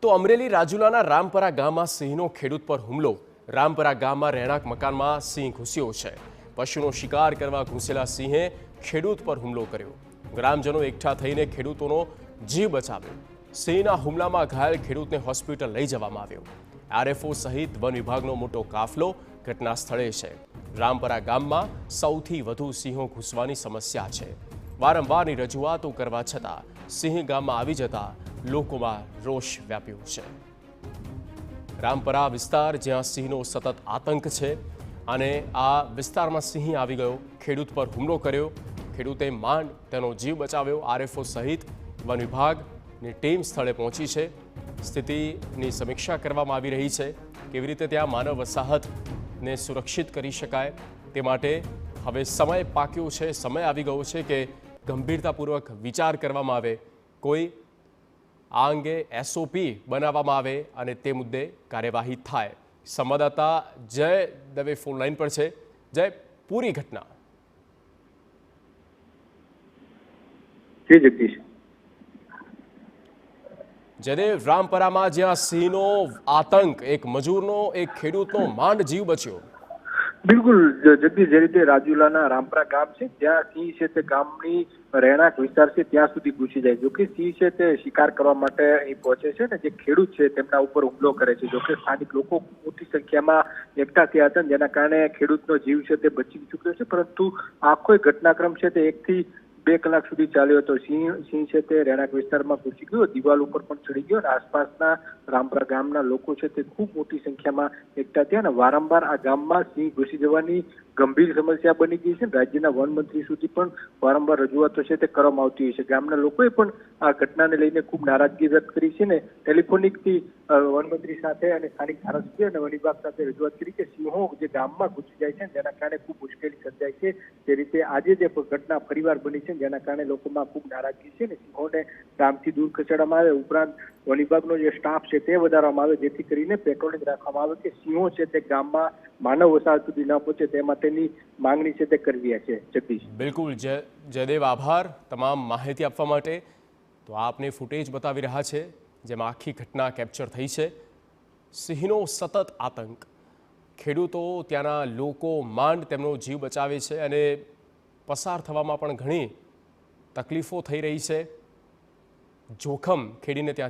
તો અમરેલી રાજુલાના રામપરા ગામમાં સિંહનો ખેડૂત પર હુમલો। રામપરા ગામમાં રહેણાંક મકાનમાં સિંહ ઘૂસ્યો છે। પશુનો શિકાર કરવા ઘૂસેલા સિંહે ખેડૂત પર હુમલો કર્યો। ગ્રામજનો એકઠા થઈને ખેડૂતોનો જીવ બચાવ્યો। સિંહના હુમલામાં ઘાયલ ખેડૂતને હોસ્પિટલ લઈ જવામાં આવ્યો। આરએફઓ સહિત વન વિભાગનો મોટો કાફલો ઘટના સ્થળે છે। રામપરા ગામમાં સૌથી વધુ સિંહો ઘૂસવાની સમસ્યા છે। વારંવારની રજૂઆતો કરવા છતાં સિંહ ગામમાં આવી જતા લોકોમાં રોષ વ્યાપ્યો છે। રામપરા વિસ્તાર જ્યાં સિંહનો સતત આતંક છે અને આ વિસ્તારમાં સિંહ આવી ગયો, ખેડૂત પર હુમલો કર્યો। ખેડૂતે માંડ તેનો જીવ બચાવ્યો। આરએફઓ સહિત વન વિભાગની ટીમ સ્થળે પહોંચી છે। સ્થિતિની સમીક્ષા કરવામાં આવી રહી છે। કેવી રીતે ત્યાં માનવ વસાહતને સુરક્ષિત કરી શકાય તે માટે હવે સમય પાક્યો છે, સમય આવી ગયો છે કે ગંભીરતાપૂર્વક વિચાર કરવામાં આવે, કોઈ આ અંગે એસઓપી બનાવવામાં આવે અને તે મુદ્દે કાર્યવાહી થાય। સંવાદદાતા જય દવે ફોન લાઈન પર છે। જય, પૂરી ઘટના। જી જગદીશ, જયદેવ, રામપરામાં જ્યાં સિંહનો આતંક, એક મજૂરનો, એક ખેડૂતનો માંડ જીવ બચ્યો। બિલકુલ જગદીશ, જે રીતે રાજુલાના રામપરા ગામ છે જ્યાં સિંહ છે તે ગામની રહેણાંક વિસ્તાર છે ત્યાં સુધી ઘૂસી જાય। જોકે સિંહ છે તે શિકાર કરવા માટે અહીં પહોંચે છે ને જે ખેડૂત છે તેમના ઉપર હુમલો કરે છે। જોકે સ્થાનિક લોકો મોટી સંખ્યામાં એકઠા થયા હતા જેના કારણે ખેડૂતનો જીવ છે તે બચી ચૂક્યો છે, પરંતુ આખો ઘટનાક્રમ છે તે 1 થી 2 કલાક સુધી ચાલ્યો હતો। સિંહ છે તે રહેણાંક વિસ્તારમાં ઘૂસી ગયો, દિવાલ ઉપર પણ ચડી ગયો અને આસપાસના રામપરા ગામના લોકો છે તે ખૂબ મોટી સંખ્યામાં એકઠા થયા અને વારંવાર આ ગામમાં સિંહ ઘૂસી જવાની ગંભીર સમસ્યા બની ગઈ છે। રાજ્યના વન મંત્રી સુધી પણ વારંવાર રજૂઆતો છે તે કરવામાં આવતી હોય છે। ગામના લોકોએ પણ આ ઘટનાને લઈને ખૂબ નારાજગી વ્યક્ત કરી છે ને ટેલિફોનિકથી વનમંત્રી સાથે અને સ્થાનિક ધારાસભ્ય અને વન વિભાગ સાથે રજૂઆત કરી કે સિંહો જે ગામમાં ઘૂસી જાય છે જેના કારણે ખૂબ મુશ્કેલી સર્જાય છે। તે રીતે આજે જે ઘટના ફરીવાર બની છે જેના કારણે લોકોમાં ખૂબ નારાજગી છે ને સિંહોને ગામથી દૂર ખસેડવામાં આવે, ઉપરાંત વન વિભાગનો જે સ્ટાફ છે તે વધારવામાં આવે જેથી કરીને પેટ્રોલિંગ રાખવામાં આવે કે સિંહો છે તે ગામમાં માનવ વસાહત સુધી ન પહોંચે તે માટેની માંગણી છે તે કરવી છે। જગદીશ, બિલકુલ જયદેવ, આભાર તમામ માહિતી આપવા માટે। તો આપને ફૂટેજ બતાવી રહ્યા છે જેમાં આખી ઘટના કેપ્ચર થઈ છે। સિંહનો સતત આતંક, ખેડૂતો, ત્યાંના લોકો માંડ તેમનો જીવ બચાવે છે અને પસાર થવામાં પણ ઘણી તકલીફો થઈ રહી છે, જોખમ ખેડીને ત્યાં